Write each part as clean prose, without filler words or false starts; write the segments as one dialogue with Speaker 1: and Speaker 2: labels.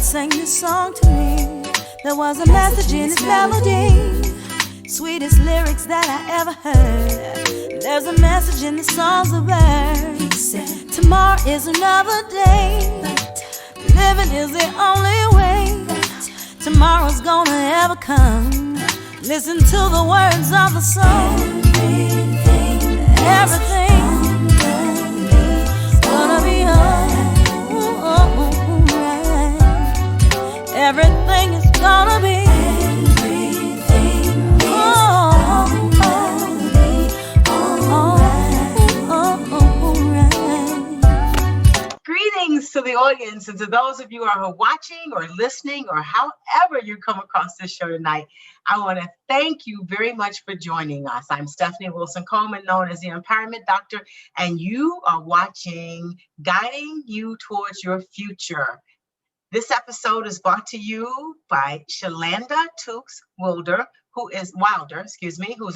Speaker 1: sang this song to me. There was a message in its melody, sweetest lyrics that I ever heard. There's a message in the songs of birds. Tomorrow is another day. Living is the only way. Tomorrow's gonna ever come. Listen to the words of the song. Everything's gonna be alright. Everything is gonna be
Speaker 2: Greetings to the audience and to those of you who are watching or listening or however you come across this show tonight. I want to thank you very much for joining us. I'm Stephanie Wilson-Coleman, known as the Empowerment Doctor, and you are watching Guiding You Towards Your Future. This episode is brought to you by Shalanda Tookes Wilder, who's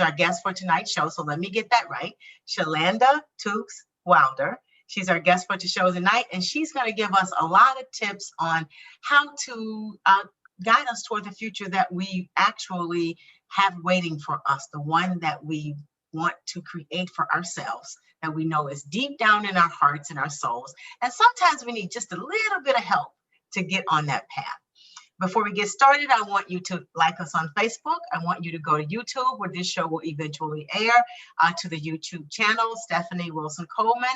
Speaker 2: our guest for tonight's show. So let me get that right. Shalanda Tookes Wilder. She's our guest for the show tonight, and she's going to give us a lot of tips on how to guide us toward the future that we actually have waiting for us, the one that we want to create for ourselves, that we know is deep down in our hearts and our souls. And sometimes we need just a little bit of help to get on that path. Before we get started, I want you to like us on Facebook. I want you to go to YouTube, where this show will eventually air, to the YouTube channel, Stephanie Wilson-Coleman,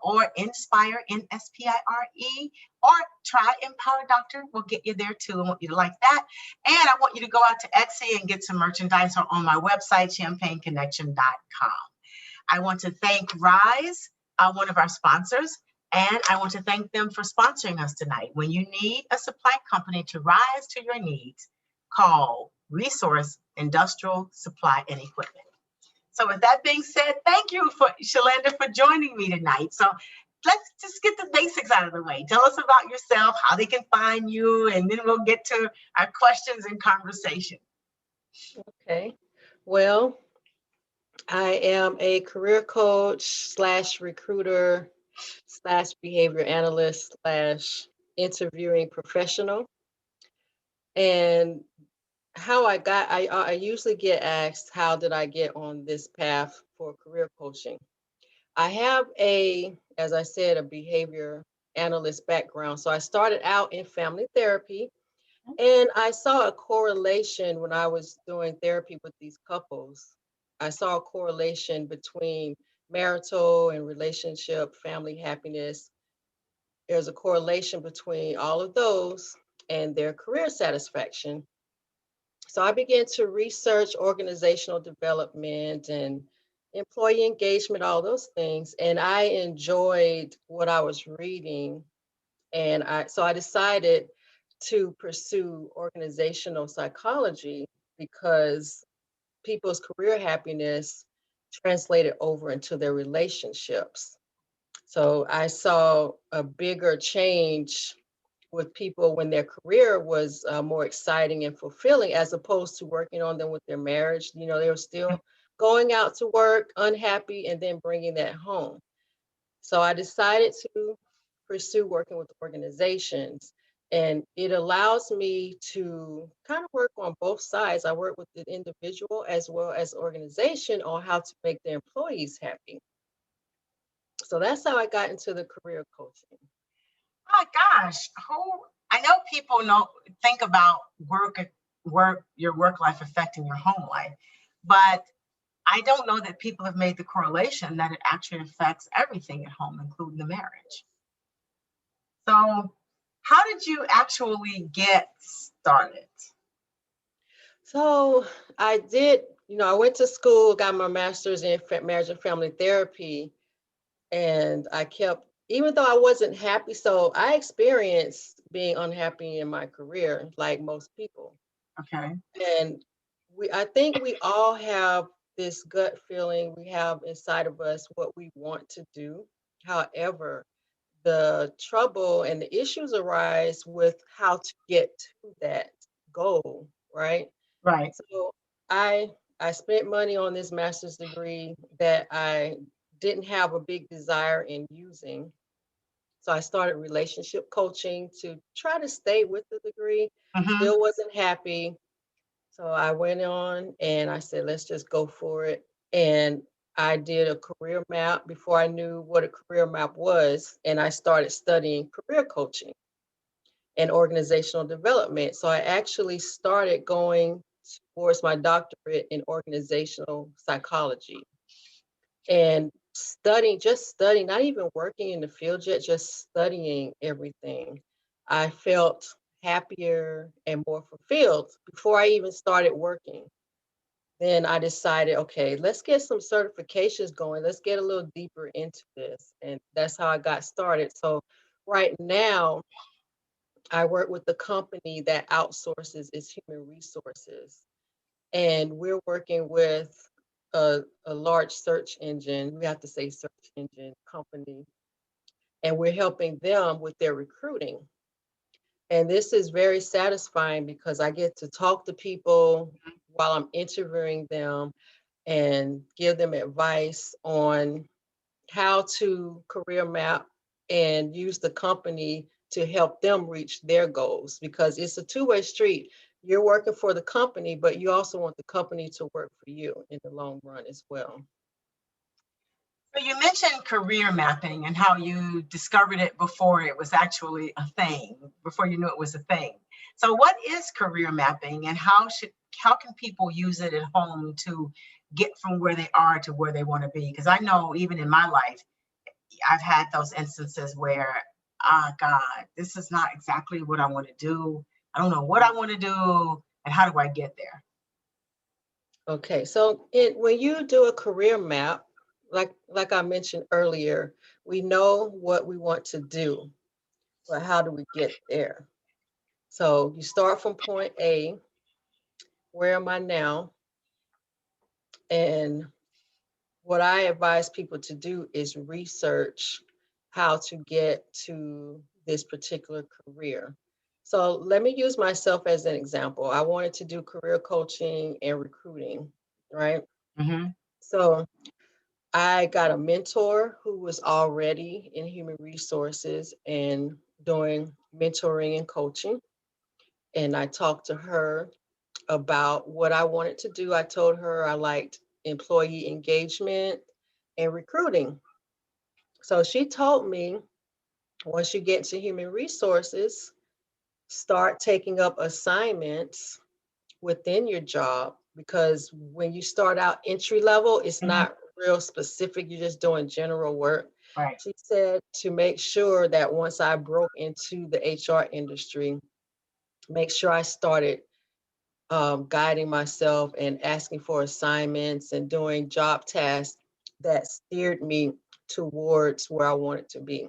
Speaker 2: or Inspire, N-S-P-I-R-E, or try Empower Doctor. We'll get you there too. I want you to like that. And I want you to go out to Etsy and get some merchandise on my website, champagneconnection.com. I want to thank Rise, one of our sponsors. And I want to thank them for sponsoring us tonight. When you need a supply company to rise to your needs, call Resource Industrial Supply and Equipment. So with that being said, thank you, Shalanda, for joining me tonight. So let's just get the basics out of the way. Tell us about yourself, how they can find you, and then we'll get to our questions and conversation.
Speaker 3: Okay. Well, I am a career coach / recruiter / behavior analyst / interviewing professional. And how I usually get asked, how did I get on this path for career coaching? I have as I said, a behavior analyst background. So I started out in family therapy, and I saw a correlation when I was doing therapy with these couples. I saw a correlation between marital and relationship, family happiness. There's a correlation between all of those and their career satisfaction. So I began to research organizational development and employee engagement, all those things. And I enjoyed what I was reading. And so I decided to pursue organizational psychology, because people's career happiness translated over into their relationships. So I saw a bigger change with people when their career was more exciting and fulfilling, as opposed to working on them with their marriage. They were still going out to work, unhappy, and then bringing that home. So I decided to pursue working with organizations. And it allows me to kind of work on both sides. I work with the individual as well as organization on how to make their employees happy. So that's how I got into the career coaching.
Speaker 2: Oh gosh, I know people think about your work life affecting your home life, but I don't know that people have made the correlation that it actually affects everything at home, including the marriage. So how did you actually get started?
Speaker 3: So I did, I went to school, got my master's in marriage and family therapy, and I kept, even though I wasn't happy, so I experienced being unhappy in my career, like most people.
Speaker 2: Okay.
Speaker 3: And I think we all have this gut feeling we have inside of us what we want to do. However, the trouble and the issues arise with how to get to that goal, right?
Speaker 2: Right.
Speaker 3: So I spent money on this master's degree that I didn't have a big desire in using. So I started relationship coaching to try to stay with the degree.
Speaker 2: Mm-hmm.
Speaker 3: Still wasn't happy. So I went on and I said, let's just go for it. And I did a career map before I knew what a career map was. And I started studying career coaching and organizational development. So I actually started going towards my doctorate in organizational psychology and studying, not even working in the field yet, just studying everything. I felt happier and more fulfilled before I even started working. Then I decided, okay, let's get some certifications going. Let's get a little deeper into this. And that's how I got started. So right now, I work with the company that outsources its human resources. And we're working with a large search engine, we have to say search engine company, and we're helping them with their recruiting. And this is very satisfying because I get to talk to people while I'm interviewing them and give them advice on how to career map and use the company to help them reach their goals, because it's a two-way street. You're working for the company, but you also want the company to work for you in the long run as well.
Speaker 2: So you mentioned career mapping and how you discovered it before it was actually a thing, before you knew it was a thing. So what is career mapping, and how can people use it at home to get from where they are to where they want to be? Because I know even in my life, I've had those instances where, ah, God, this is not exactly what I want to do. I don't know what I want to do, and how do I get there?
Speaker 3: Okay, so when you do a career map, like I mentioned earlier, we know what we want to do, but how do we get there? So you start from point A, where am I now? And what I advise people to do is research how to get to this particular career. So let me use myself as an example. I wanted to do career coaching and recruiting, right?
Speaker 2: Mm-hmm.
Speaker 3: So I got a mentor who was already in human resources and doing mentoring and coaching. And I talked to her about what I wanted to do. I told her I liked employee engagement and recruiting. So she told me, once you get to human resources, start taking up assignments within your job, because when you start out entry level, it's
Speaker 2: Mm-hmm.
Speaker 3: not real specific. You're just doing general work.
Speaker 2: Right.
Speaker 3: She said to make sure that once I broke into the HR industry, make sure I started guiding myself and asking for assignments and doing job tasks that steered me towards where I wanted to be.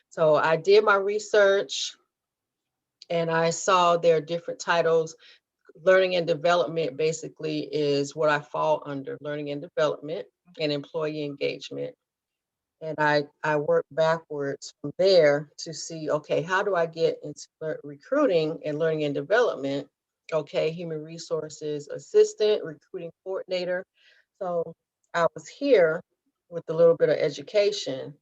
Speaker 3: So I did my research and I saw there are different titles. Learning and development basically is what I fall under, learning and development and employee engagement. And I work backwards from there to see, okay, how do I get into recruiting and learning and development? Okay, human resources assistant, recruiting coordinator. So I was here with a little bit of education,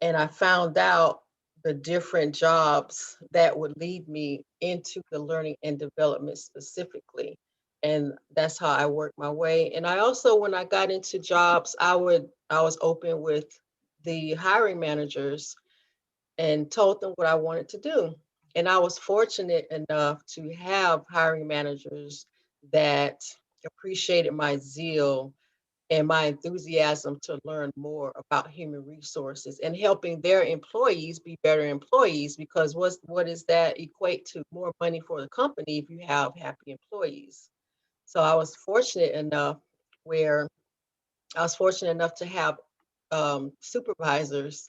Speaker 3: and I found out the different jobs that would lead me into the learning and development specifically. And that's how I worked my way. And I also, when I got into jobs, I was open with the hiring managers and told them what I wanted to do. And I was fortunate enough to have hiring managers that appreciated my zeal and my enthusiasm to learn more about human resources and helping their employees be better employees, because what does that equate to? More money for the company if you have happy employees. So where I was fortunate enough to have supervisors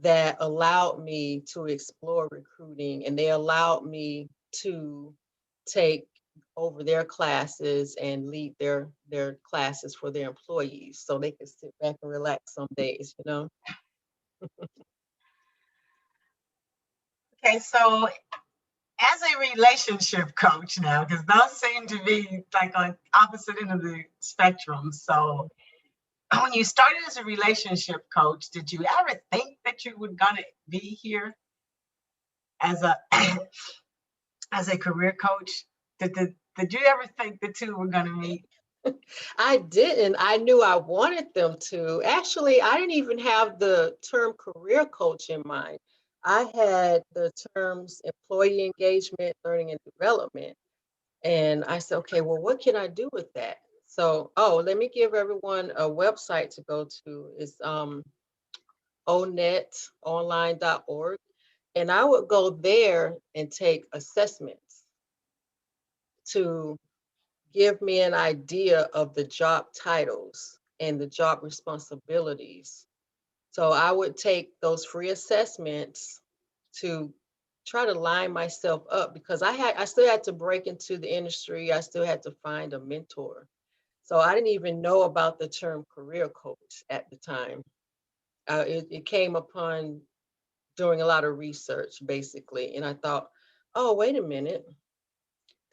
Speaker 3: that allowed me to explore recruiting, and they allowed me to take over their classes and lead their classes for their employees so they could sit back and relax some days, you know.
Speaker 2: Okay, so as a relationship coach now, because those seem to be like on opposite end of the spectrum. So when you started as a relationship coach, did you ever think that you were gonna be here as a as a career coach? Did you ever think the two were gonna meet?
Speaker 3: I didn't. I knew I wanted them to. Actually, I didn't even have the term career coach in mind. I had the terms employee engagement, learning and development. And I said, okay, well, what can I do with that? So, let me give everyone a website to go to. It's onetonline.org. And I would go there and take assessments to give me an idea of the job titles and the job responsibilities. So I would take those free assessments to try to line myself up because I still had to break into the industry. I still had to find a mentor. So I didn't even know about the term career coach at the time. It came upon doing a lot of research basically. And I thought, oh, wait a minute,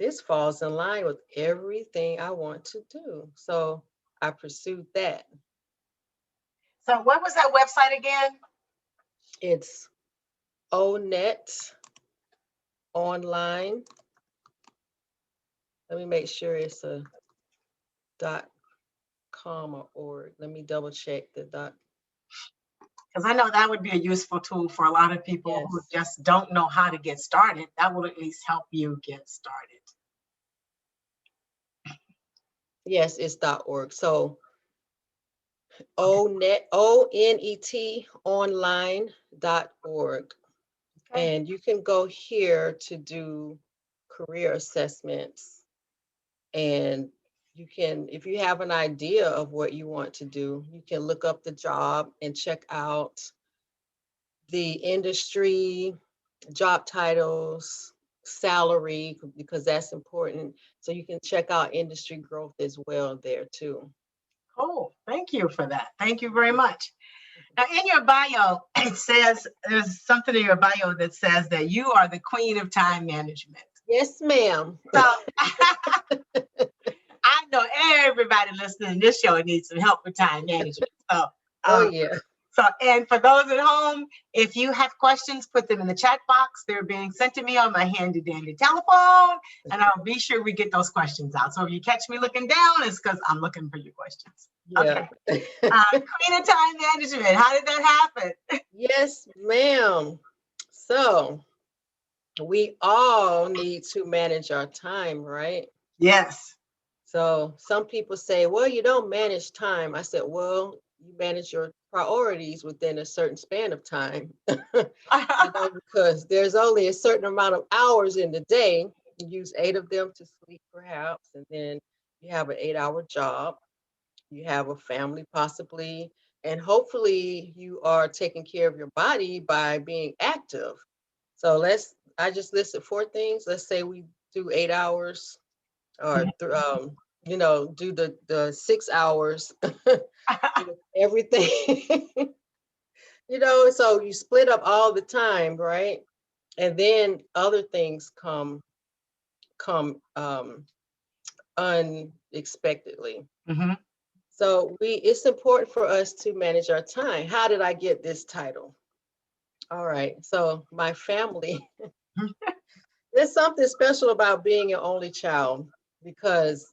Speaker 3: this falls in line with everything I want to do. So I pursued that.
Speaker 2: So what was that website again?
Speaker 3: It's ONET online. Let me make sure it's a .com or org. Let me double check the dot.
Speaker 2: Because I know that would be a useful tool for a lot of people who
Speaker 3: Yes.
Speaker 2: just don't know how to get started. That will at least help you get started.
Speaker 3: Yes, it's .org. So ONET online.org.
Speaker 2: Okay.
Speaker 3: And you can go here to do career assessments. And you can, if you have an idea of what you want to do, you can look up the job and check out the industry, job titles, salary, because that's important. So you can check out industry growth as well there too.
Speaker 2: Cool. Thank you for that. Thank you very much. Now, in your bio, it says there's something in your bio that says that you are the queen of time management.
Speaker 3: Yes, ma'am.
Speaker 2: So I know everybody listening to this show needs some help with time management. So,
Speaker 3: Oh,
Speaker 2: um,
Speaker 3: yeah.
Speaker 2: and for those at home, if you have questions, put them in the chat box. They're being sent to me on my handy dandy telephone, and I'll be sure we get those questions out. So if you catch me looking down, it's because I'm looking for your questions.
Speaker 3: Yeah.
Speaker 2: Okay. Queen of time management. How did that happen?
Speaker 3: Yes, ma'am. So we all need to manage our time, right?
Speaker 2: Yes.
Speaker 3: So some people say, well, you don't manage time. I said, well, you manage your priorities within a certain span of time. Because there's only a certain amount of hours in the day. You use 8 of them to sleep, perhaps, and then you have an 8-hour job. You have a family, possibly, and hopefully you are taking care of your body by being active. So I just listed 4 things. Let's say we do 8 hours or do the 6 hours, everything, so you split up all the time, right? And then other things come unexpectedly.
Speaker 2: Mm-hmm.
Speaker 3: So it's important for us to manage our time. How did I get this title? All right. So my family, there's something special about being an only child because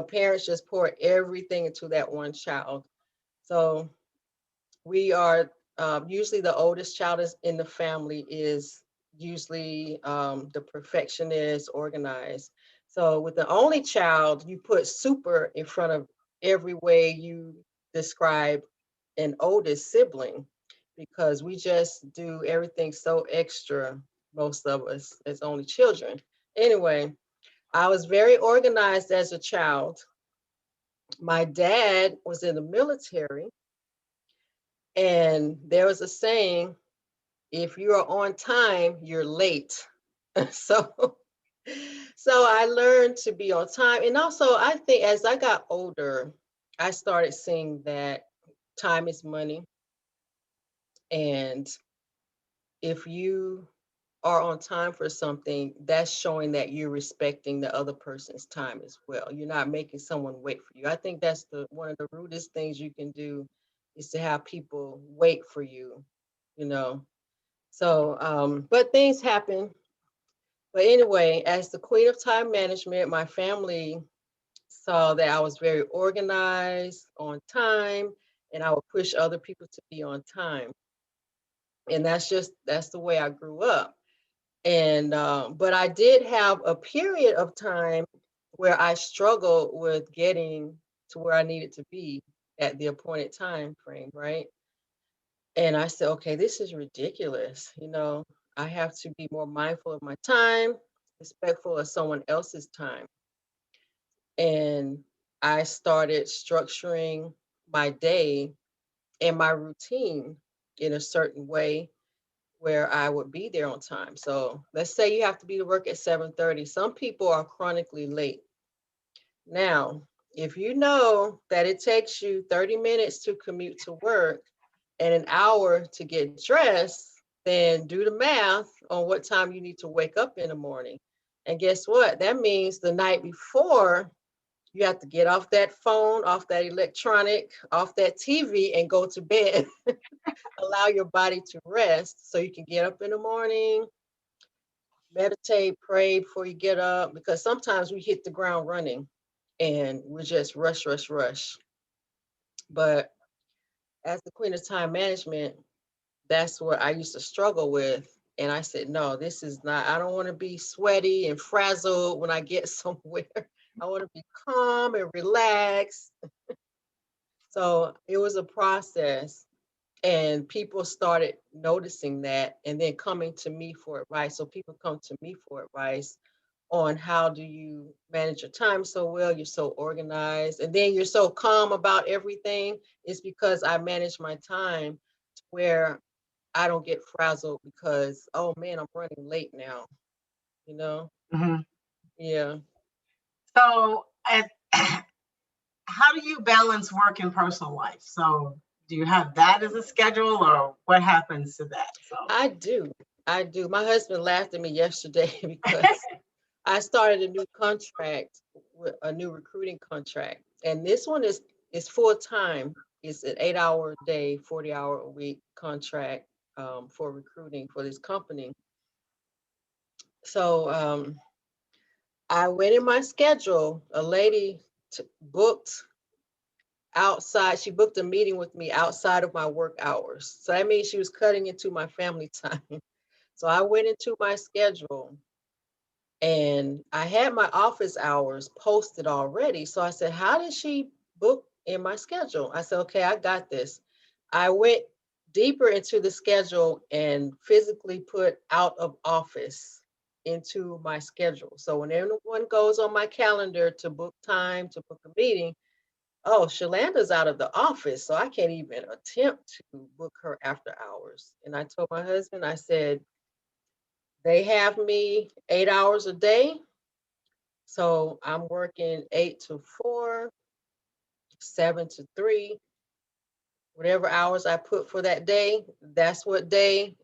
Speaker 3: parents just pour everything into that one child. So we are usually the oldest child is in the family is usually the perfectionist, organized. So with the only child, you put super in front of every way you describe an oldest sibling because we just do everything so extra, most of us as only children. Anyway, I was very organized as a child. My dad was in the military, and there was a saying, if you are on time, you're late. so so I learned to be on time. And also I think as I got older, I started seeing that time is money. And if you are on time for something, that's showing that you're respecting the other person's time as well. You're not making someone wait for you. I think that's the one of the rudest things you can do is to have people wait for you, you know. So, but things happen. But anyway, as the queen of time management, my family saw that I was very organized, on time, and I would push other people to be on time. And that's the way I grew up. And but I did have a period of time where I struggled with getting to where I needed to be at the appointed time frame, right? And I said, okay, this is ridiculous. I have to be more mindful of my time, respectful of someone else's time. And I started structuring my day and my routine in a certain way where I would be there on time. So let's say you have to be to work at 7:30. Some people are chronically late. Now, if you know that it takes you 30 minutes to commute to work and an hour to get dressed, then do the math on what time you need to wake up in the morning. And guess what? That means the night before, you have to get off that phone, off that electronic, off that TV, and go to bed. Allow your body to rest so you can get up in the morning, meditate, pray before you get up, because sometimes we hit the ground running and we just rush, rush, rush. But as the queen of time management, that's what I used to struggle with. And I said, no, this is not, I don't want to be sweaty and frazzled when I get somewhere. I want to be calm and relaxed. So it was a process. And people started noticing that and then coming to me for advice. So people come to me for advice on how do you manage your time so well, you're so organized, and then you're so calm about everything. It's because I manage my time to where I don't get frazzled because, oh man, I'm running late now, you know?
Speaker 2: Mhm.
Speaker 3: Yeah.
Speaker 2: So, how do you balance work and personal life? So, do you have that as a schedule, or what happens to that? So,
Speaker 3: I do. I do. My husband laughed at me yesterday because I started a new contract, with a new recruiting contract, and this one is full time. It's an 8-hour day, 40-hour a week contract for recruiting for this company. So I went in my schedule. A lady booked outside. She booked a meeting with me outside of my work hours. So that means she was cutting into my family time. So I went into my schedule and I had my office hours posted already. So I said, how did she book in my schedule? I said, okay, I got this. I went deeper into the schedule and physically put out of office into my schedule. So when anyone goes on my calendar to book time, to book a meeting, oh, Shalanda's out of the office. So I can't even attempt to book her after hours. And I told my husband, I said, they have me 8 hours a day. So I'm working 8 to 4, 7 to 3, whatever hours I put for that day. That's what day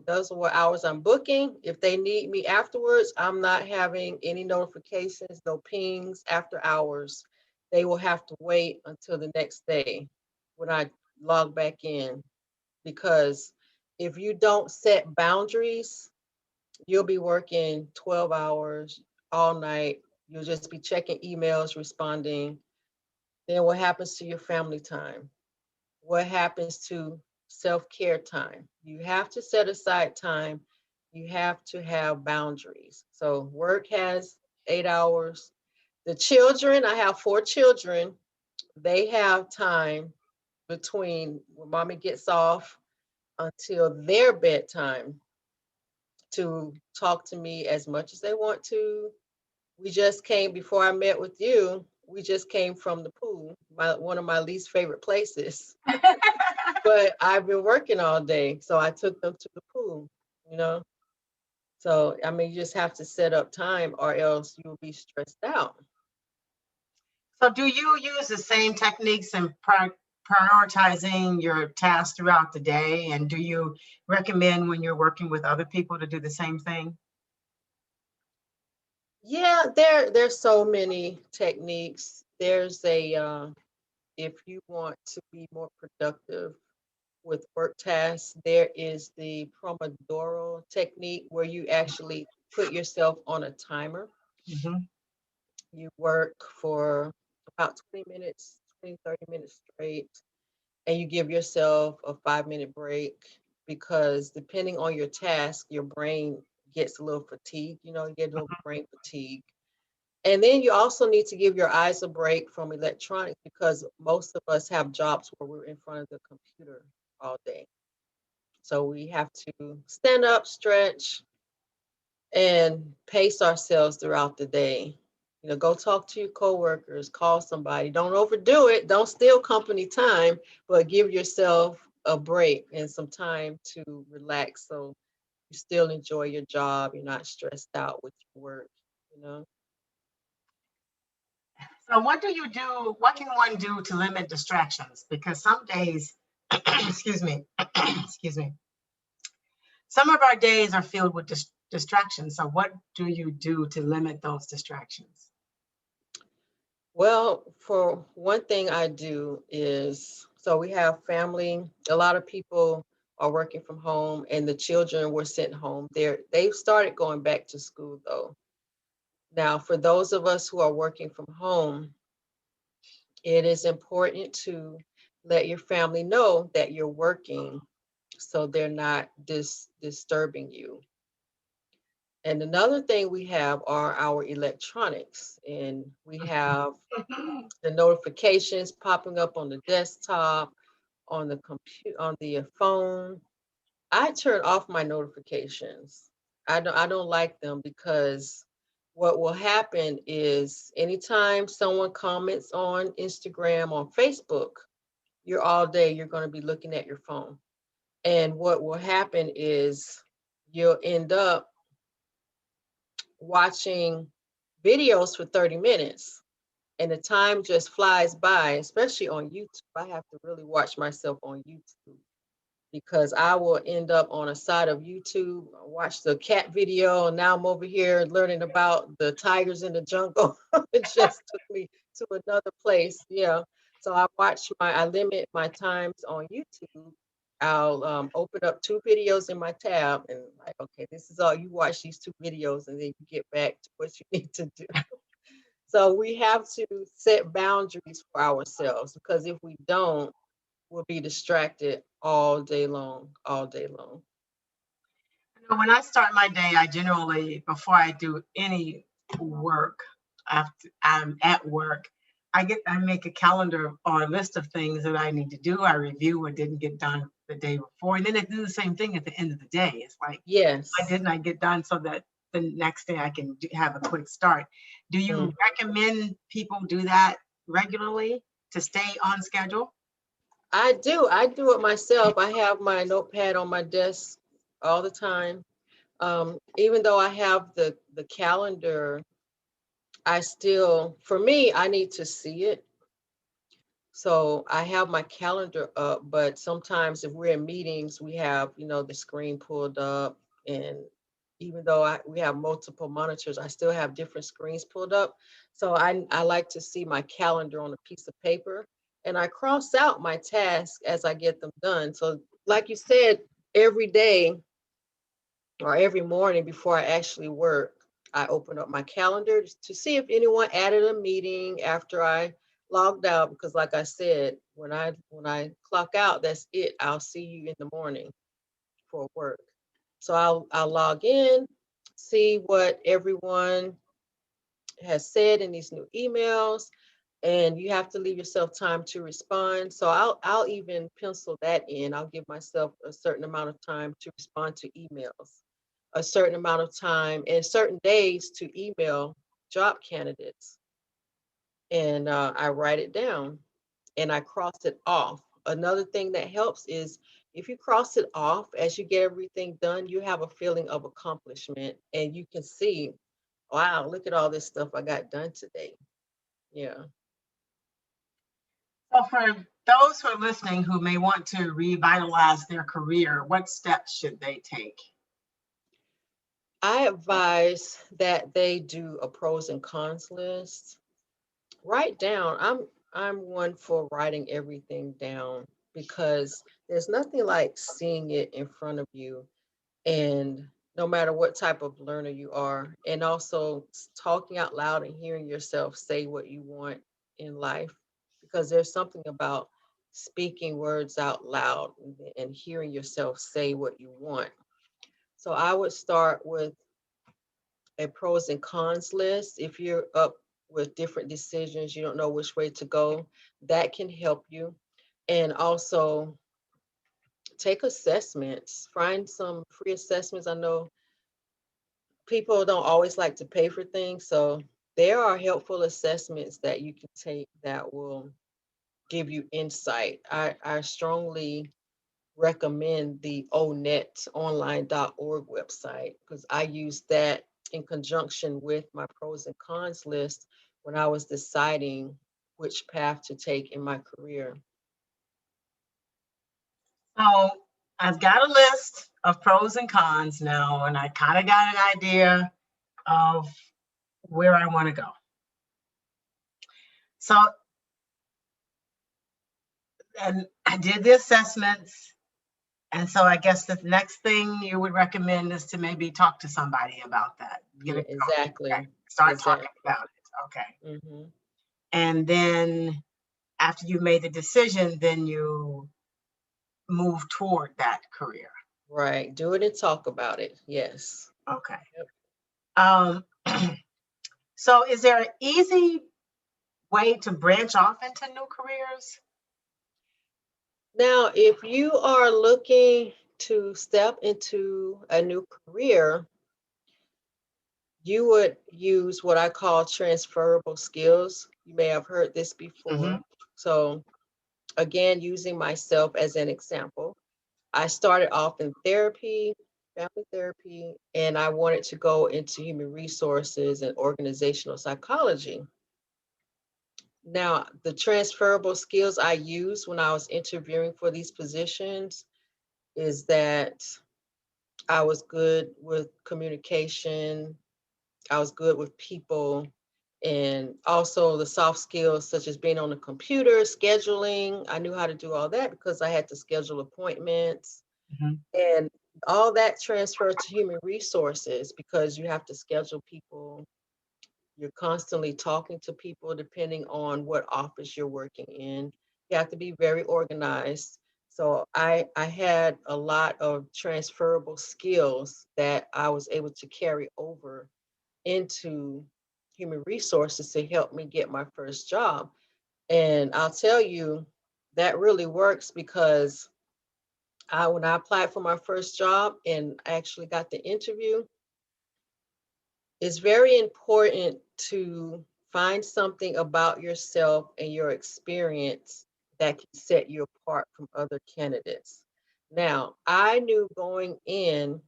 Speaker 3: those are what hours I'm booking. If they need me afterwards, I'm not having any notifications, no pings after hours. They will have to wait until the next day when I log back in. Because if you don't set boundaries, you'll be working 12 hours all night. You'll just be checking emails, responding. Then what happens to your family time? What happens to self-care time? You have to set aside time. You have to have boundaries. So work has 8 hours. The children, I have 4 children. They have time between when mommy gets off until their bedtime to talk to me as much as they want to. We just came before I met with you. We just came from the pool, one of my least favorite places. But I've been working all day, so I took them to the pool, you know. So I mean, you just have to set up time, or else you'll be stressed out.
Speaker 2: so do you use the same techniques and prioritizing your tasks throughout the day? And do you recommend when you're working with other people to do the same thing?
Speaker 3: Yeah, there's so many techniques. There's a if you want to be more productive with work tasks, there is the Pomodoro technique where you actually put yourself on a timer.
Speaker 2: Mm-hmm.
Speaker 3: You work for about 20 minutes, 20, 30 minutes straight, and you give yourself a 5-minute break because depending on your task, your brain gets a little fatigued, you get a little brain fatigue. And then you also need to give your eyes a break from electronics because most of us have jobs where we're in front of the computer all day. So we have to stand up, stretch, and pace ourselves throughout the day. Go talk to your coworkers, call somebody. Don't overdo it. Don't steal company time, but give yourself a break and some time to relax so you still enjoy your job. You're not stressed out with your work.
Speaker 2: So what do you do? What can one do to limit distractions? Because some days, excuse me, excuse me, some of our days are filled with distractions. So what do you do to limit those distractions?
Speaker 3: Well, for one thing I do is so we have family. A lot of people are working from home and the children were sent home. They've started going back to school though. Now, for those of us who are working from home, it is important to let your family know that you're working so they're not disturbing you. And another thing we have are our electronics, and we have the notifications popping up on the desktop, on the computer, on the phone. I turn off my notifications. I don't like them because what will happen is anytime someone comments on Instagram, on Facebook, you're going to be looking at your phone. And what will happen is you'll end up watching videos for 30 minutes and the time just flies by, especially on YouTube. I have to really watch myself on YouTube because I will end up on a side of YouTube, watch the cat video, and now I'm over here learning about the tigers in the jungle. It just took me to another place. Yeah. So I limit my times on YouTube. I'll open up 2 videos in my tab and like, okay, this is all you watch these 2 videos and then you get back to what you need to do. So we have to set boundaries for ourselves because if we don't, we'll be distracted all day long, all day long.
Speaker 2: When I start my day, I generally, before I do any work, after I'm at work, I make a calendar or a list of things that I need to do. I review what didn't get done the day before, and then I do the same thing at the end of the day. It's like, why
Speaker 3: Yes.
Speaker 2: didn't I get done so that the next day I can have a quick start? Do you
Speaker 3: Mm.
Speaker 2: recommend people do that regularly to stay on schedule?
Speaker 3: I do. I do it myself. I have my notepad on my desk all the time. Even though I have the calendar, I still, for me, I need to see it. So I have my calendar up, but sometimes if we're in meetings, we have, the screen pulled up. And even though we have multiple monitors, I still have different screens pulled up. So I like to see my calendar on a piece of paper and I cross out my tasks as I get them done. So like you said, every day or every morning before I actually work, I open up my calendar to see if anyone added a meeting after I logged out. Because, like I said, when I clock out, that's it. I'll see you in the morning for work. So I'll log in, see what everyone has said in these new emails, and you have to leave yourself time to respond. So I'll even pencil that in. I'll give myself a certain amount of time to respond to emails, a certain amount of time and certain days to email job candidates. And I write it down and I cross it off. Another thing that helps is if you cross it off as you get everything done, you have a feeling of accomplishment and you can see, wow, look at all this stuff I got done today. Yeah.
Speaker 2: So for those who are listening who may want to revitalize their career, what steps should they take?
Speaker 3: I advise that they do a pros and cons list. Write down. I'm one for writing everything down because there's nothing like seeing it in front of you, and no matter what type of learner you are, and also talking out loud and hearing yourself say what you want in life, because there's something about speaking words out loud and hearing yourself say what you want. So I would start with a pros and cons list. If you're up with different decisions, you don't know which way to go, that can help you. And also take assessments, find some free assessments. I know people don't always like to pay for things, so there are helpful assessments that you can take that will give you insight. I strongly recommend the onetonline.org website because I used that in conjunction with my pros and cons list when I was deciding which path to take in my career.
Speaker 2: So I've got a list of pros and cons now, and I kind of got an idea of where I want to go. So, and I did the assessments. And so I guess the next thing you would recommend is to maybe talk to somebody about that.
Speaker 3: Yeah, exactly.
Speaker 2: Start
Speaker 3: Exactly.
Speaker 2: talking about it. Okay.
Speaker 3: Hmm.
Speaker 2: And then after you made the decision, then you move toward that career.
Speaker 3: Right. Do it and talk about it. Yes.
Speaker 2: Okay.
Speaker 3: Yep.
Speaker 2: Um, so is there an easy way to branch off into new careers?
Speaker 3: Now, if you are looking to step into a new career, you would use what I call transferable skills. You may have heard this before.
Speaker 2: Mm-hmm.
Speaker 3: So, again, using myself as an example, I started off in therapy, family therapy, and I wanted to go into human resources and organizational psychology. Now, the transferable skills I used when I was interviewing for these positions is that I was good with communication, I was good with people, and also the soft skills such as being on the computer, scheduling. I knew how to do all that because I had to schedule appointments,
Speaker 2: Mm-hmm.
Speaker 3: and all that transferred to human resources because you have to schedule people. You're constantly talking to people depending on what office you're working in. You have to be very organized. So I had a lot of transferable skills that I was able to carry over into human resources to help me get my first job. And I'll tell you, that really works because when I applied for my first job and actually got the interview, it's very important to find something about yourself and your experience that can set you apart from other candidates. Now, I knew going in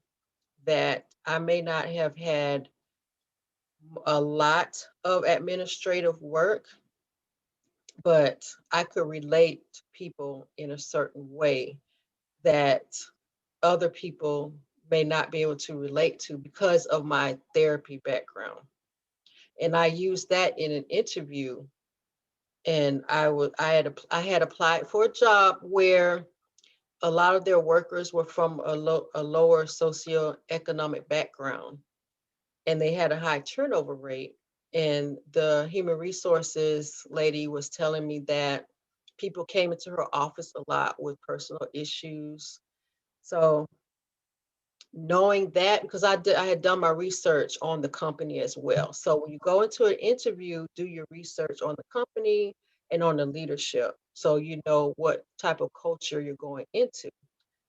Speaker 3: that I may not have had a lot of administrative work, but I could relate to people in a certain way that other people may not be able to relate to because of my therapy background. And I used that in an interview. And I had applied for a job where a lot of their workers were from a lower socioeconomic background, and they had a high turnover rate. And the human resources lady was telling me that people came into her office a lot with personal issues. So knowing that, because I had done my research on the company as well. So when you go into an interview, do your research on the company and on the leadership so you know what type of culture you're going into.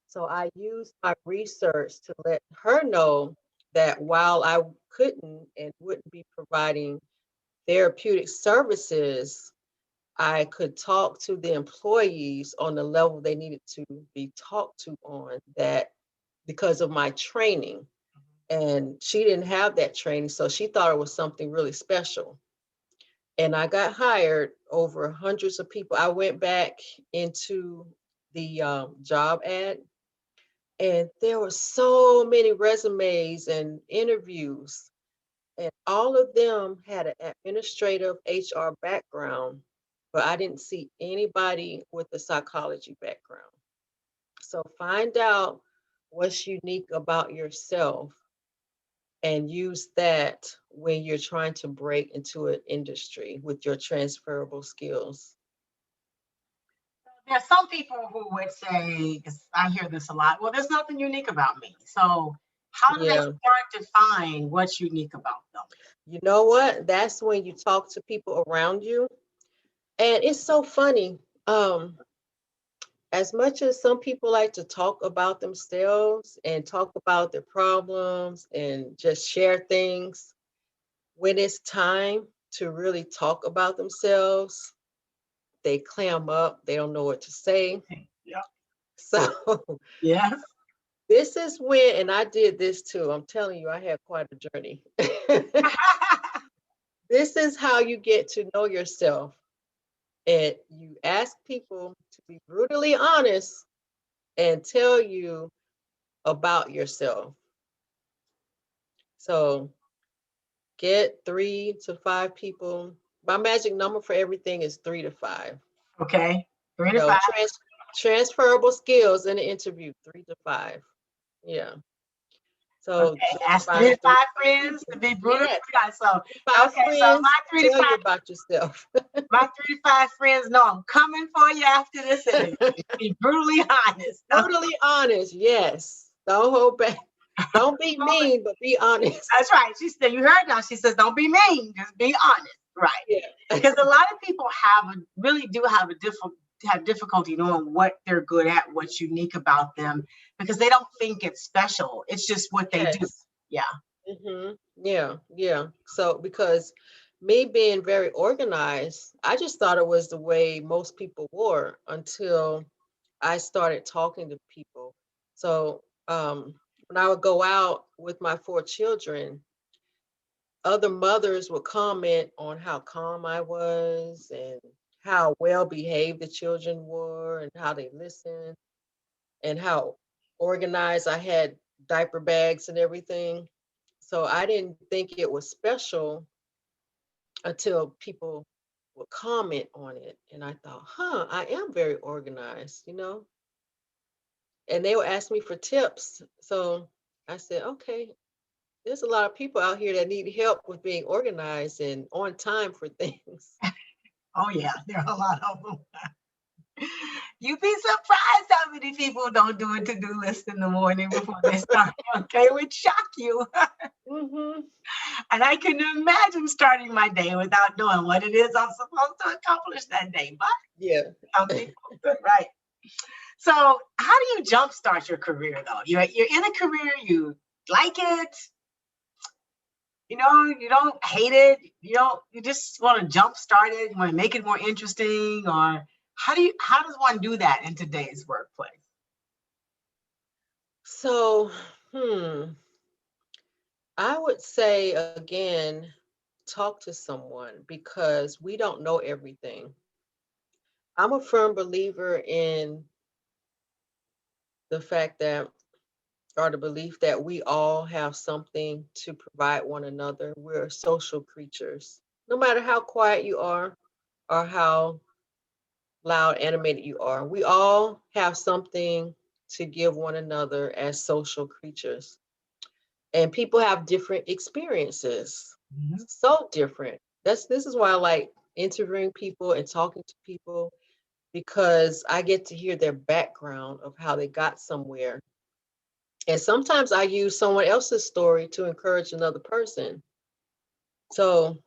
Speaker 3: So I used my research to let her know that while I couldn't and wouldn't be providing therapeutic services, I could talk to the employees on the level they needed to be talked to on that because of my training. And she didn't have that training, so she thought it was something really special. And I got hired over hundreds of people. I went back into the job ad, and there were so many resumes and interviews, and all of them had an administrative HR background, but I didn't see anybody with a psychology background. So find out what's unique about yourself and use that when you're trying to break into an industry with your transferable skills.
Speaker 2: There's some people who would say, 'cause I hear this a lot, well, there's nothing unique about me. So how do they
Speaker 3: Yeah.
Speaker 2: start to find what's unique about them?
Speaker 3: You know what? That's when you talk to people around you. And it's so funny. As much as some people like to talk about themselves and talk about their problems and just share things, when it's time to really talk about themselves, they clam up, they don't know what to say.
Speaker 2: Yeah.
Speaker 3: So
Speaker 2: Yes.
Speaker 3: this is when, and I did this too. I'm telling you, I had quite a journey. This is how you get to know yourself. And you ask people to be brutally honest and tell you about yourself. So get 3 to 5 people. My magic number for everything is 3 to 5.
Speaker 2: Okay. Three
Speaker 3: You
Speaker 2: to
Speaker 3: know,
Speaker 2: five.
Speaker 3: transferable skills in the interview, 3 to 5. Yeah. So
Speaker 2: Okay.
Speaker 3: 3 to
Speaker 2: Ask
Speaker 3: 5,
Speaker 2: three to
Speaker 3: three
Speaker 2: five
Speaker 3: to five
Speaker 2: friends to
Speaker 3: people.
Speaker 2: be brutally
Speaker 3: Yes,
Speaker 2: honest. So,
Speaker 3: 5
Speaker 2: okay. So
Speaker 3: friends
Speaker 2: my three to
Speaker 3: tell you
Speaker 2: five,
Speaker 3: about yourself.
Speaker 2: my 3 to 5 friends know I'm coming for you after this interview. Be brutally honest.
Speaker 3: Brutally honest, yes. Don't hold back. Don't be mean, but be honest.
Speaker 2: That's right. She said, you heard now. She says, don't be mean, just be honest. Right.
Speaker 3: Yeah.
Speaker 2: Because a lot of people really do have difficulty knowing what they're good at, what's unique about them, because they don't think it's special. It's just what they do.
Speaker 3: Yes.
Speaker 2: Yeah.
Speaker 3: Yeah, yeah. So because me being very organized, I just thought it was the way most people were until I started talking to people. So when I would go out with my 4 children, other mothers would comment on how calm I was and how well behaved the children were and how they listened and how organized I had diaper bags and everything. So I didn't think it was special until people would comment on it. And I thought, I am very organized, you know? And they would ask me for tips. So I said, okay, there's a lot of people out here that need help with being organized and on time for things.
Speaker 2: Oh, yeah. There are a lot of them. You'd be surprised how many people don't do a to-do list in the morning before they start. Okay, it would shock you.
Speaker 3: Hmm.
Speaker 2: And I can imagine starting my day without knowing what it is I'm supposed to accomplish that day. But
Speaker 3: Yeah.
Speaker 2: some people, right. So how do you jumpstart your career though? You're in a career, you like it, you don't hate it, you just want to jumpstart it, you want to make it more interesting, or how does one do that in today's workplace?
Speaker 3: So, I would say again, talk to someone because we don't know everything. I'm a firm believer in the fact that, or the belief that we all have something to provide one another. We're social creatures. No matter how quiet you are or how loud, animated you are, we all have something to give one another as social creatures. And people have different experiences,
Speaker 2: Mhm.
Speaker 3: so different. This is why I like interviewing people and talking to people because I get to hear their background of how they got somewhere. And sometimes I use someone else's story to encourage another person. So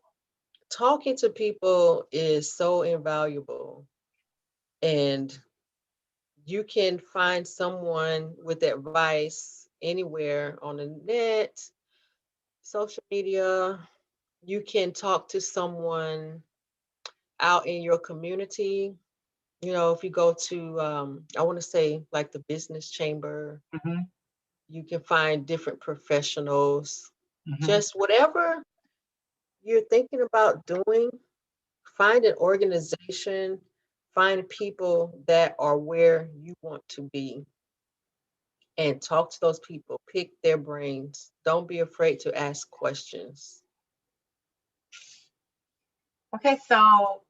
Speaker 3: talking to people is so invaluable. And you can find someone with advice anywhere on the net, social media. You can talk to someone out in your community. You know, if you go to, I want to say like the business chamber,
Speaker 2: Mhm.
Speaker 3: you can find different professionals.
Speaker 2: Mhm.
Speaker 3: Just whatever you're thinking about doing, find an organization, find people that are where you want to be, and talk to those people, pick their brains. Don't be afraid to ask questions.
Speaker 2: Okay, so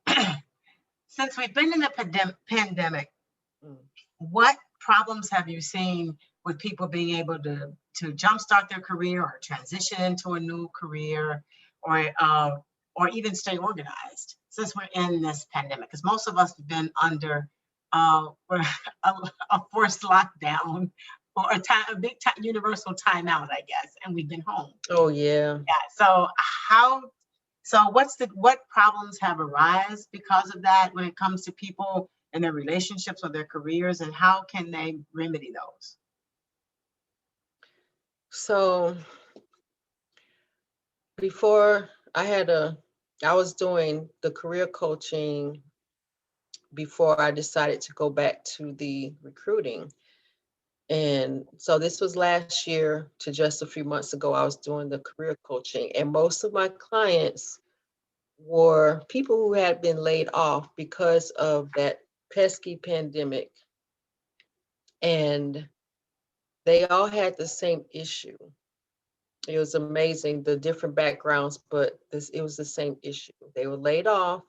Speaker 2: since we've been in the pandemic,
Speaker 3: Mm.
Speaker 2: what problems have you seen with people being able to jumpstart their career or transition into a new career, or even stay organized since we're in this pandemic? Because most of us have been under a forced lockdown or a big universal timeout, I guess, and we've been home.
Speaker 3: Oh yeah.
Speaker 2: Yeah. So what problems have arisen because of that when it comes to people and their relationships or their careers, and how can they remedy those?
Speaker 3: So before I was doing the career coaching before I decided to go back to the recruiting. And so this was last year to just a few months ago, I was doing the career coaching, and most of my clients were people who had been laid off because of that pesky pandemic. And they all had the same issue. It was amazing, the different backgrounds, but it was the same issue. They were laid off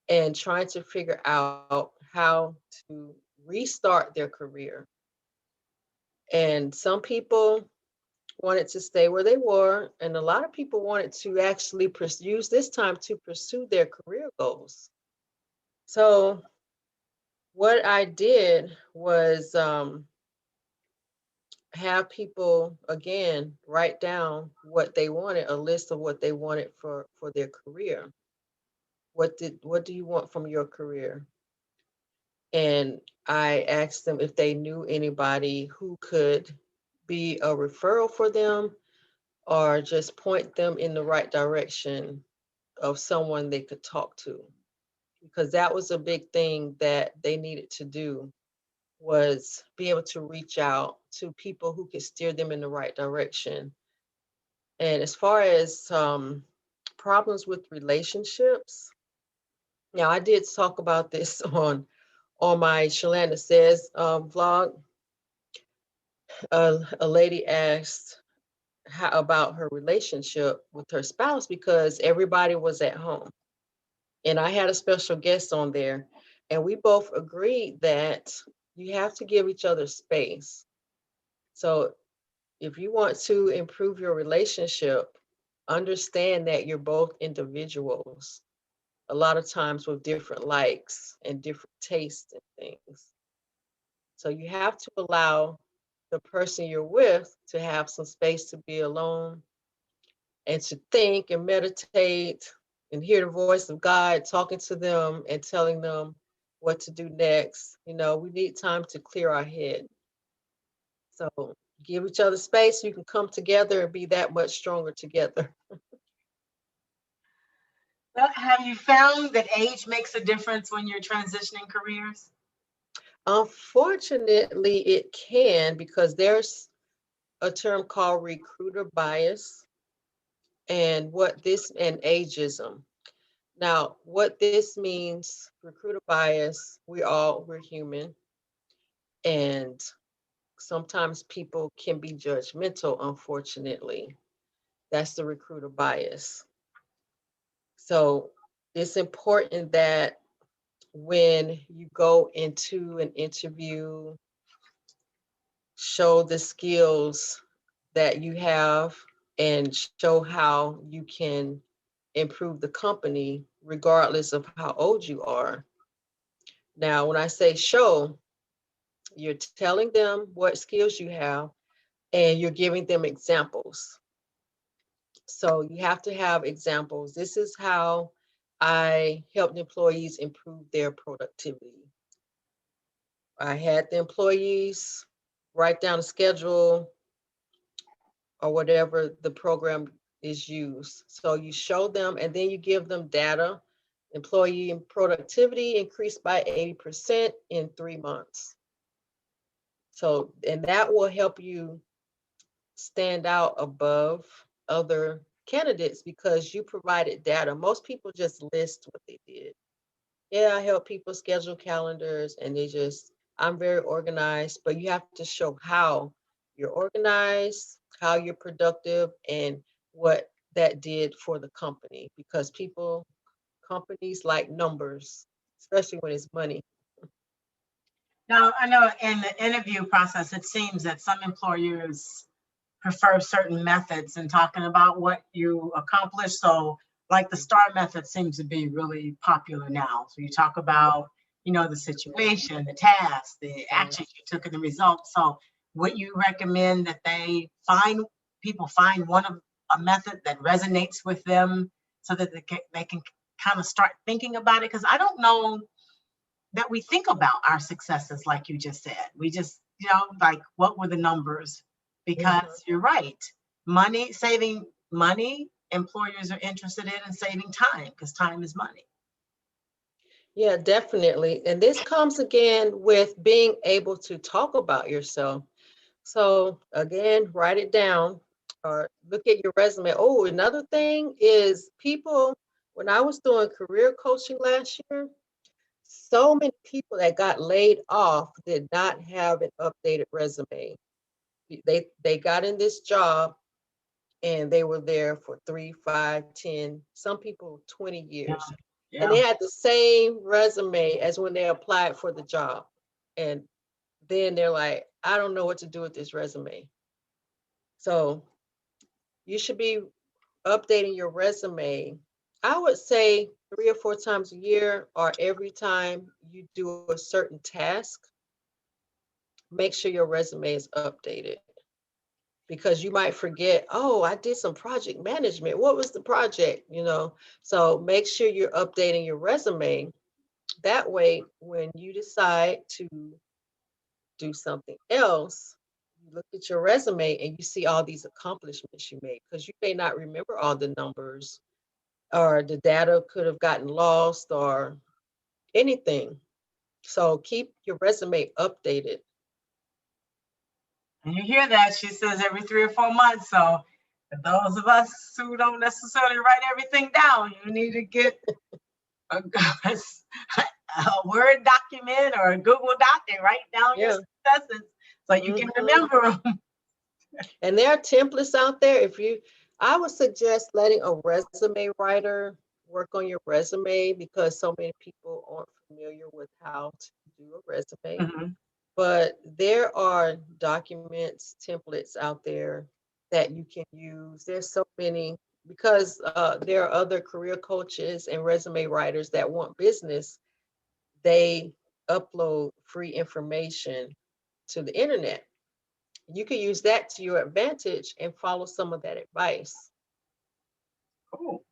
Speaker 3: and trying to figure out how to restart their career. And some people wanted to stay where they were, and a lot of people wanted to actually use this time to pursue their career goals. So what I did was have people again write down what they wanted, a list of what they wanted for their career. What do you want from your career? And I asked them if they knew anybody who could be a referral for them or just point them in the right direction of someone they could talk to, because that was a big thing that they needed to do, was be able to reach out to people who could steer them in the right direction. And as far as problems with relationships, now I did talk about this on my Shalanda Says vlog. A lady asked about her relationship with her spouse because everybody was at home. And I had a special guest on there, and we both agreed that you have to give each other space. So if you want to improve your relationship, understand that you're both individuals, a lot of times with different likes and different tastes and things. So you have to allow the person you're with to have some space to be alone and to think and meditate and hear the voice of God talking to them and telling them what to do next. We need time to clear our head. So give each other space so you can come together and be that much stronger together.
Speaker 2: Well, have you found that age makes a difference when you're transitioning careers?
Speaker 3: Unfortunately, it can, because there's a term called recruiter bias and ageism. Now, what this means, recruiter bias, we're human, and sometimes people can be judgmental, unfortunately. That's the recruiter bias. So it's important that when you go into an interview, show the skills that you have and show how you can improve the company regardless of how old you are. Now, when I say show, you're telling them what skills you have and you're giving them examples. So you have to have examples. This is how I helped employees improve their productivity. I had the employees write down a schedule or whatever the program is used. So you show them and then you give them data. Employee productivity increased by 80% in 3 months. So, and that will help you stand out above other candidates because you provided data. Most people just list what they did. Yeah, I help people schedule calendars and I'm very organized, but you have to show how you're organized, how you're productive, and what that did for the company because companies like numbers, especially when it's money.
Speaker 2: Now, I know in the interview process, it seems that some employers prefer certain methods in talking about what you accomplished. So like the STAR method seems to be really popular now. So you talk about, the situation, the task, the actions you took and the results. So would you recommend that people find one of a method that resonates with them so that they can kind of start thinking about it? Because I don't know that we think about our successes like you just said. We just, like what were the numbers? Because you're right. Saving money, employers are interested in saving time because time is money.
Speaker 3: Yeah, definitely. And this comes again with being able to talk about yourself. So again, write it down or look at your resume. Oh, another thing is when I was doing career coaching last year, so many people that got laid off did not have an updated resume. They got in this job and they were there for 3, 5, 10, some people 20
Speaker 2: Yeah.
Speaker 3: years. And
Speaker 2: Yeah.
Speaker 3: they had the same resume as when they applied for the job. And then they're like, I don't know what to do with this resume. So you should be updating your resume. I would say 3 or 4 times a year or every time you do a certain task, make sure your resume is updated because you might forget, oh, I did some project management. What was the project? So make sure you're updating your resume. That way, when you decide to do something else, you look at your resume and you see all these accomplishments you made because you may not remember all the numbers or the data could have gotten lost or anything. So keep your resume updated.
Speaker 2: And you hear that, she says every 3 or 4 months. So for those of us who don't necessarily write everything down, you need to get a, a Word document or a Google Doc and write down your
Speaker 3: Yeah.
Speaker 2: successes so you can remember them.
Speaker 3: And there are templates out there. I would suggest letting a resume writer work on your resume because so many people aren't familiar with how to do a resume.
Speaker 2: Mhm.
Speaker 3: But there are documents, templates out there that you can use. There's so many because there are other career coaches and resume writers that want business. They upload free information to the internet. You can use that to your advantage and follow some of that advice.
Speaker 2: Cool.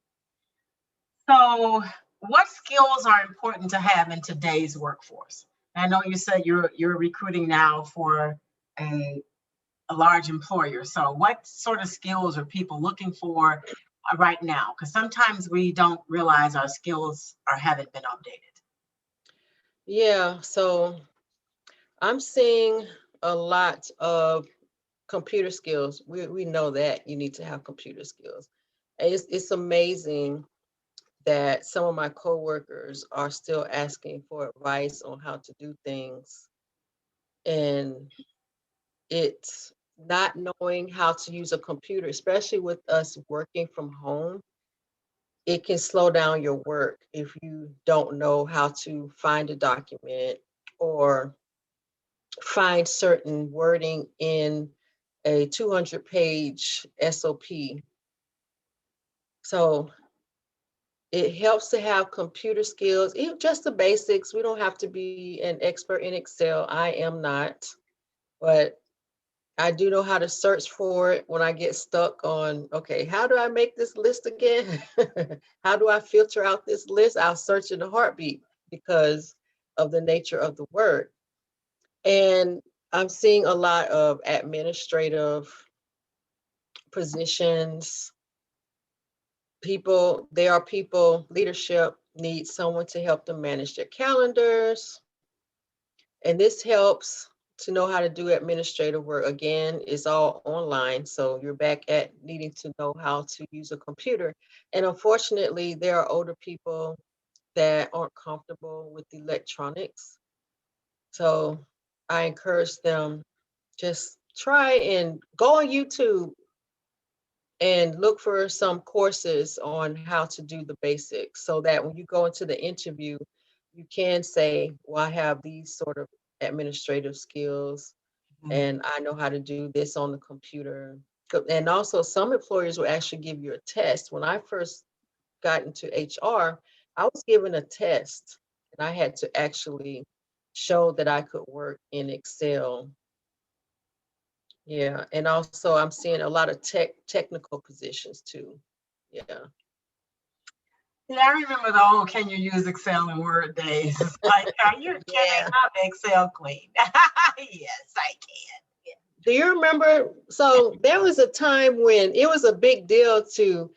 Speaker 2: So, what skills are important to have in today's workforce? I know you said you're recruiting now for a, a large employer. So, what sort of skills are people looking for right now? Because sometimes we don't realize our skills haven't been updated.
Speaker 3: Yeah, so I'm seeing a lot of computer skills. We know that you need to have computer skills. It's amazing that some of my coworkers are still asking for advice on how to do things. And it's not knowing how to use a computer, especially with us working from home. It can slow down your work if you don't know how to find a document or find certain wording in a 200-page SOP. So it helps to have computer skills, even just the basics. We don't have to be an expert in Excel. I am not, but I do know how to search for it when I get stuck on, okay, how do I make this list again? How do I filter out this list? I'll search in a heartbeat because of the nature of the word. And I'm seeing a lot of administrative positions. Leadership needs someone to help them manage their calendars. And this helps to know how to do administrative work. Again, it's all online. So you're back at needing to know how to use a computer. And unfortunately, there are older people that aren't comfortable with electronics. So I encourage them, just try and go on YouTube and look for some courses on how to do the basics, so that when you go into the interview, you can say, well, I have these sort of administrative skills
Speaker 2: Mhm.
Speaker 3: and I know how to do this on the computer. And also, some employers will actually give you a test. When I first got into HR, I was given a test and I had to actually show that I could work in Excel. Yeah, and also I'm seeing a lot of technical positions too. Yeah.
Speaker 2: Yeah, I remember the old "Can you use Excel and Word" days. It's like, are you kidding?
Speaker 3: Yeah.
Speaker 2: I'm Excel queen. Yes, I can.
Speaker 3: Do you remember? So there was a time when it was a big deal to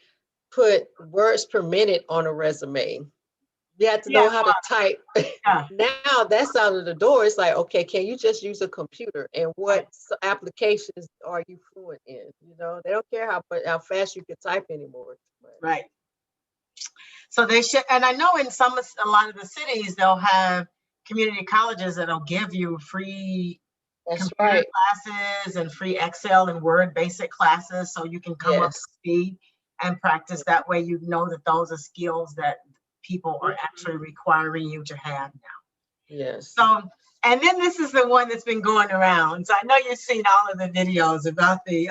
Speaker 3: put words per minute on a resume. You had to
Speaker 2: Yeah,
Speaker 3: know how to type.
Speaker 2: yeah,
Speaker 3: Now that's out of the door. It's like, okay, can you just use a computer? And
Speaker 2: right,
Speaker 3: what applications are you fluent in? You know, they don't care how fast you can type anymore. But
Speaker 2: right. So they should, and I know in a lot of the cities, they'll have community colleges that'll give you free
Speaker 3: that's
Speaker 2: computer
Speaker 3: right.
Speaker 2: classes and free Excel and Word basic classes, so you can come up to
Speaker 3: Yes.
Speaker 2: speed and practice. That way, you know that those are skills that people are
Speaker 3: Mhm.
Speaker 2: actually requiring you to have now.
Speaker 3: Yes.
Speaker 2: So, and then this is the one that's been going around. So I know you've seen all of the videos about the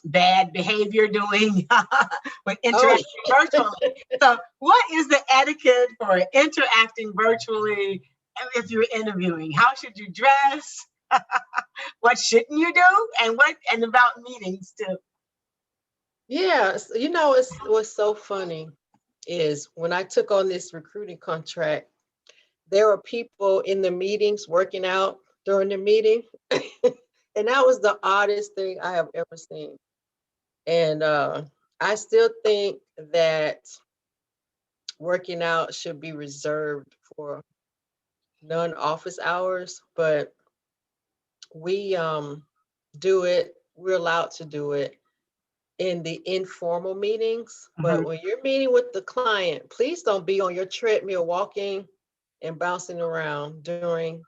Speaker 2: bad behavior doing with
Speaker 3: Oh,
Speaker 2: interacting virtually. So, what is the etiquette for interacting virtually if you're interviewing? How should you dress? What shouldn't you do? And about meetings too.
Speaker 3: yes. You know, what's so funny is when I took on this recruiting contract, there were people in the meetings working out during the meeting. And that was the oddest thing I have ever seen. And I still think that working out should be reserved for non-office hours, but we do it, we're allowed to do it in the informal meetings. But
Speaker 2: Mhm.
Speaker 3: when you're meeting with the client, please don't be on your treadmill walking and bouncing around during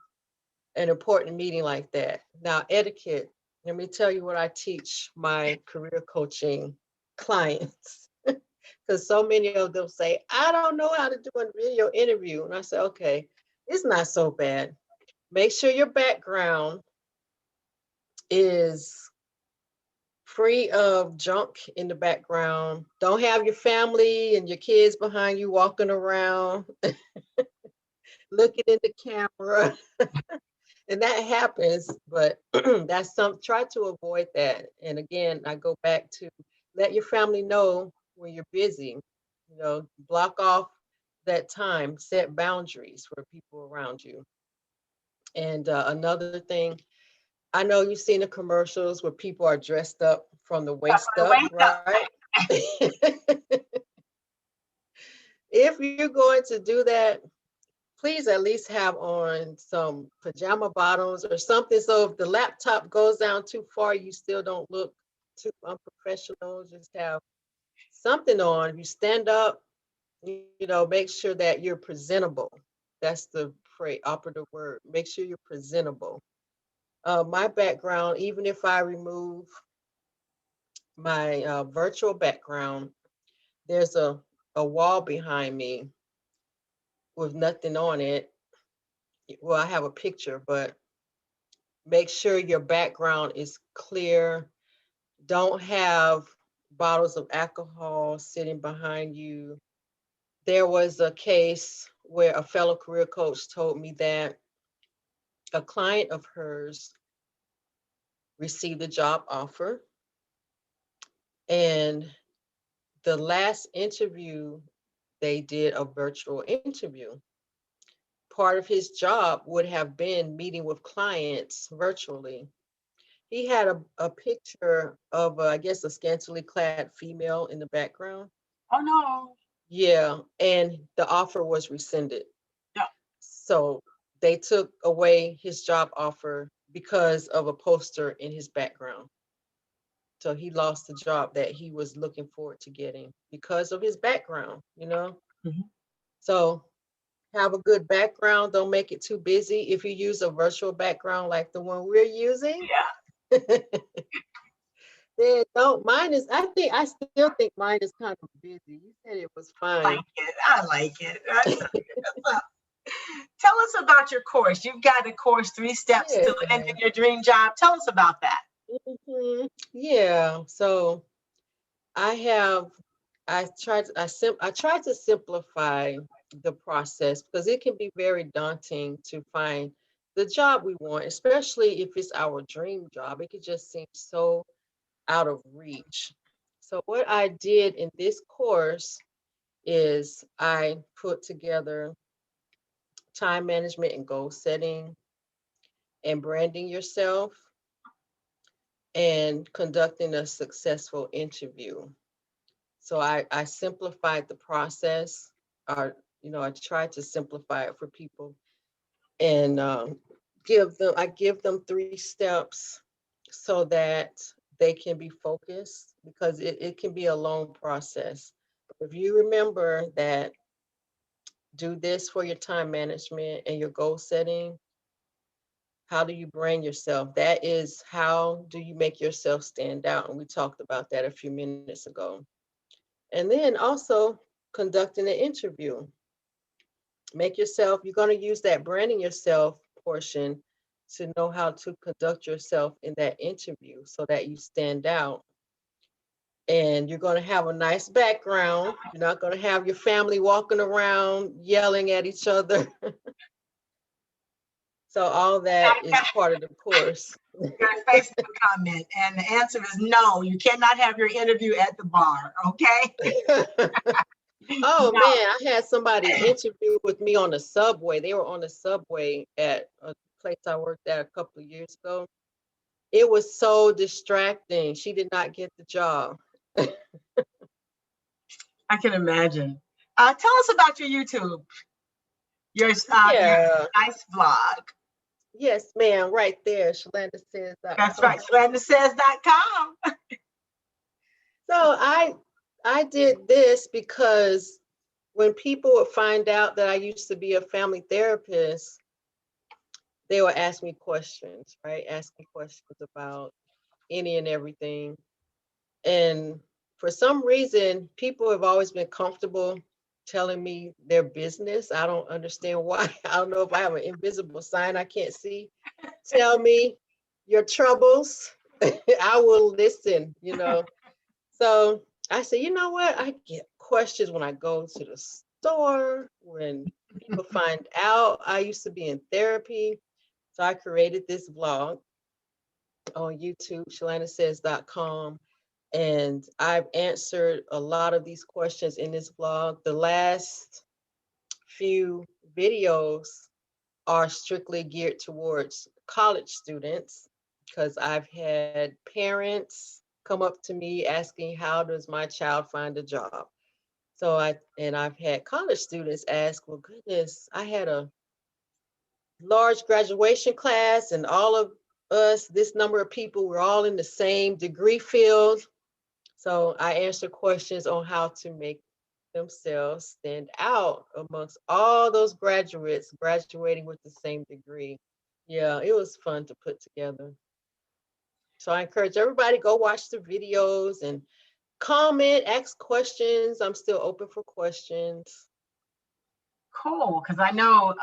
Speaker 3: an important meeting like that. Now, etiquette, let me tell you what I teach my career coaching clients. Because so many of them say, I don't know how to do a video interview. And I say, okay, it's not so bad. Make sure your background is free of junk in the background. Don't have your family and your kids behind you walking around, looking in the camera. And that happens, but that's try to avoid that. And again, I go back to let your family know when you're busy, you know, block off that time, set boundaries for people around you. And another thing, I know you've seen the commercials where people are dressed up from the
Speaker 2: That's
Speaker 3: waist
Speaker 2: the
Speaker 3: up,
Speaker 2: way.
Speaker 3: right? If you're going to do that, please at least have on some pajama bottoms or something. So if the laptop goes down too far, you still don't look too unprofessional. Just have something on. You stand up, you know, make sure that you're presentable. That's the operative word. Make sure you're presentable. My background, even if I remove my virtual background, there's a wall behind me with nothing on it. Well, I have a picture, but make sure your background is clear. Don't have bottles of alcohol sitting behind you. There was a case where a fellow career coach told me that a client of hers received a job offer, and the last interview they did a virtual interview. Part of his job would have been meeting with clients virtually. He had a picture of, I guess, a scantily clad female in the background.
Speaker 2: Oh no.
Speaker 3: Yeah, and the offer was rescinded.
Speaker 2: Yeah.
Speaker 3: So they took away his job offer because of a poster in his background. So he lost the job that he was looking forward to getting because of his background, you know?
Speaker 2: Mhm.
Speaker 3: So have a good background. Don't make it too busy. If you use a virtual background like the one we're using,
Speaker 2: Yeah,
Speaker 3: then don't. Mine is, I still think mine is kind of busy. You said it was
Speaker 2: I like
Speaker 3: fine.
Speaker 2: it. I like it. So, tell us about your course. You've got a course, 3 steps to
Speaker 3: Yeah.
Speaker 2: landing your dream job. Tell us about that.
Speaker 3: Yeah. So I have, I try to simplify the process because it can be very daunting to find the job we want, especially if it's our dream job. It could just seem so out of reach. So what I did in this course is I put together time management and goal setting and branding yourself and conducting a successful interview. So I simplified the process, or I tried to simplify it for people, and I give them 3 steps so that they can be focused because it can be a long process. If you remember that, do this for your time management and your goal setting. How do you brand yourself? That is, how do you make yourself stand out? And we talked about that a few minutes ago. And then also conducting an interview. You're going to use that branding yourself portion to know how to conduct yourself in that interview so that you stand out. And you're going to have a nice background. You're not going to have your family walking around yelling at each other. So all that is part of the course.
Speaker 2: Got a Facebook comment, and the answer is no. You cannot have your interview at the bar. Okay.
Speaker 3: Oh
Speaker 2: No.
Speaker 3: man, I had somebody interview with me on the subway. They were on the subway at a place I worked at a couple of years ago. It was so distracting. She did not get the job.
Speaker 2: I can imagine. Tell us about your YouTube, your
Speaker 3: Yeah.
Speaker 2: nice vlog.
Speaker 3: Yes, ma'am. Right there. Shalanda
Speaker 2: That's
Speaker 3: says.com.
Speaker 2: right. ShalandaSays.com.
Speaker 3: So I did this because when people would find out that I used to be a family therapist, they would ask me questions, right? Ask me questions about any and everything. And for some reason, people have always been comfortable telling me their business. I don't understand why. I don't know if I have an invisible sign I can't see. Tell me your troubles. I will listen. So I said, you know what? I get questions when I go to the store, when people find out I used to be in therapy. So I created this vlog on YouTube, ShalandaSays.com. And I've answered a lot of these questions in this vlog. The last few videos are strictly geared towards college students because I've had parents come up to me asking, how does my child find a job? I've had college students ask, well, goodness, I had a large graduation class and all of us, this number of people, were all in the same degree field. So I answer questions on how to make themselves stand out amongst all those graduates graduating with the same degree. Yeah, it was fun to put together. So I encourage everybody, go watch the videos and comment, ask questions. I'm still open for questions.
Speaker 2: Cool. Because I know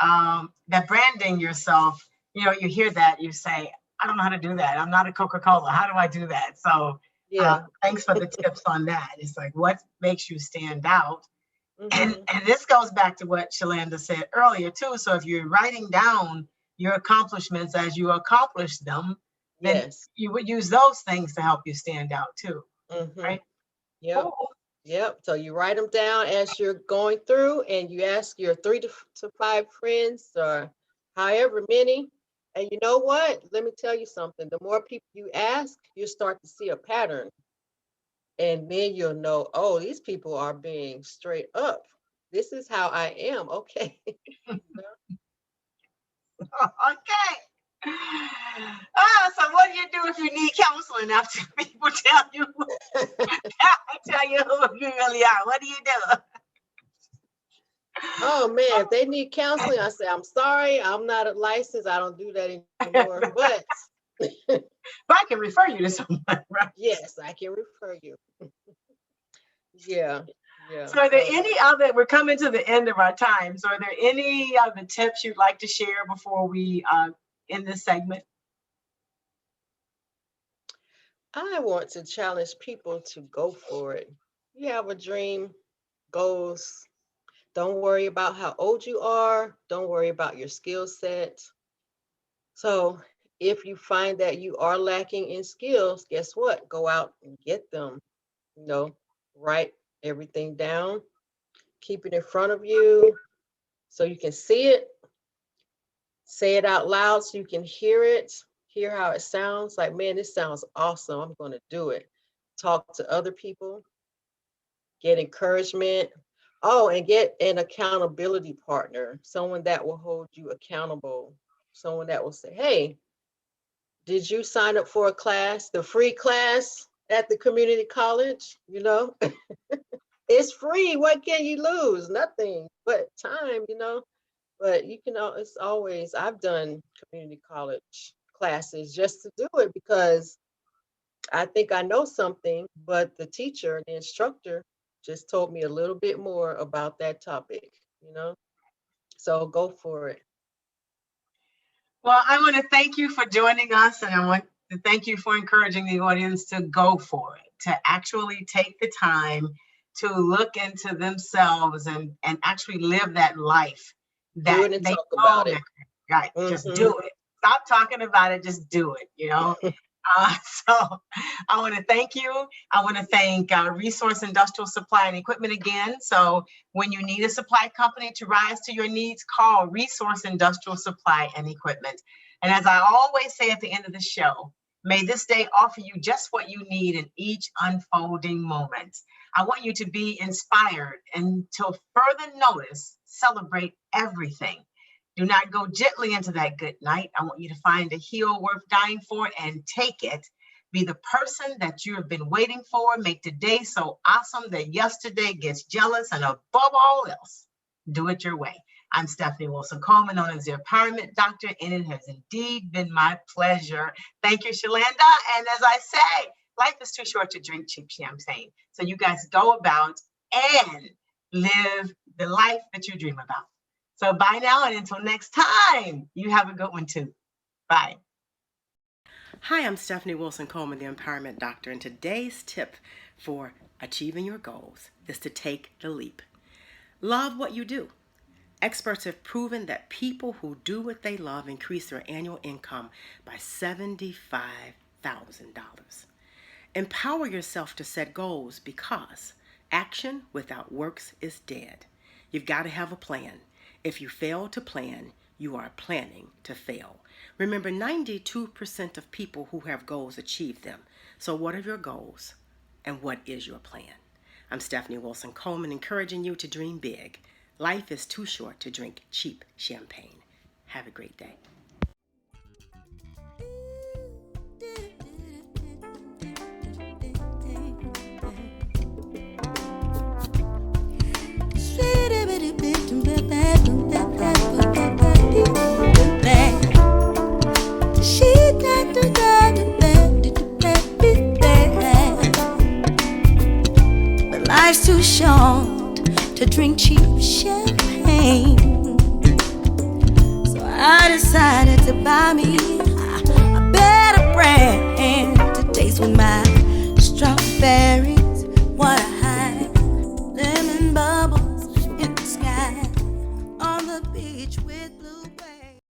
Speaker 2: that branding yourself, you hear that, you say, I don't know how to do that. I'm not a Coca-Cola. How do I do that? So
Speaker 3: Yeah.
Speaker 2: thanks for the tips on that. It's like, what makes you stand out? And,
Speaker 3: Hmm.
Speaker 2: and this goes back to what Shalanda said earlier, too. So if you're writing down your accomplishments as you accomplish them, then
Speaker 3: Yes.
Speaker 2: you would use those things to help you stand out, too.
Speaker 3: Hmm.
Speaker 2: Right?
Speaker 3: Yep.
Speaker 2: Cool.
Speaker 3: Yep. So you write them down as you're going through, and you ask your 3 to 5 friends, or however many. And you know what? Let me tell you something. The more people you ask, you start to see a pattern. And then you'll know, oh, these people are being straight up. This is how I am. Okay.
Speaker 2: Okay. So what do you do if you need counseling after people tell you who you really are? What do you do?
Speaker 3: Oh man, if they need counseling, I say, I'm sorry, I'm not a licensed. I don't do that anymore. But
Speaker 2: I can refer you to someone, right?
Speaker 3: yes, I can refer you. Yeah.
Speaker 2: So are there any other, we're coming to the end of our time. So are there any other tips you'd like to share before we end this segment?
Speaker 3: I want to challenge people to go for it. You have a dream, goals. Don't worry about how old you are. Don't worry about your skill set. So if you find that you are lacking in skills, guess what? Go out and get them. Write everything down, keep it in front of you so you can see it, say it out loud so you can hear it, hear how it sounds. Like, man, this sounds awesome. I'm going to do it. Talk to other people, get encouragement. Oh, and get an accountability partner, someone that will hold you accountable, someone that will say, hey, did you sign up for a class, the free class at the community college? It's free. What can you lose? Nothing but time, But it's always, I've done community college classes just to do it because I think I know something, but the teacher, the instructor, just told me a little bit more about that topic, So go for it.
Speaker 2: Well, I want to thank you for joining us, and I want to thank you for encouraging the audience to go for it, to actually take the time to look into themselves and actually live that life that
Speaker 3: do it and
Speaker 2: they
Speaker 3: talk about it.
Speaker 2: Right, just do it. Stop talking about it, just do it, So I want to thank you. I want to thank Resource Industrial Supply and Equipment again. So when you need a supply company to rise to your needs, call Resource Industrial Supply and Equipment. And as I always say at the end of the show, may this day offer you just what you need in each unfolding moment. I want you to be inspired and to further notice, celebrate everything. Do not go gently into that good night. I want you to find a heel worth dying for and take it. Be the person that you have been waiting for. Make today so awesome that yesterday gets jealous. And above all else, do it your way. I'm Stephanie Wilson-Coleman, known as the Empowerment Doctor, and it has indeed been my pleasure. Thank you, Shalanda. And as I say, life is too short to drink cheap champagne. So you guys go about and live the life that you dream about. So bye now, and until next time, you have a good one too. Bye.
Speaker 4: Hi, I'm Stephanie Wilson-Coleman, the Empowerment Doctor, and today's tip for achieving your goals is to take the leap. Love what you do. Experts have proven that people who do what they love increase their annual income by $75,000. Empower yourself to set goals because action without works is dead. You've got to have a plan. If you fail to plan, you are planning to fail. Remember, 92% of people who have goals achieve them. So what are your goals and what is your plan? I'm Stephanie Wilson-Coleman, encouraging you to dream big. Life is too short to drink cheap champagne. Have a great day.
Speaker 1: But life's too short to drink cheap champagne, so I decided to buy me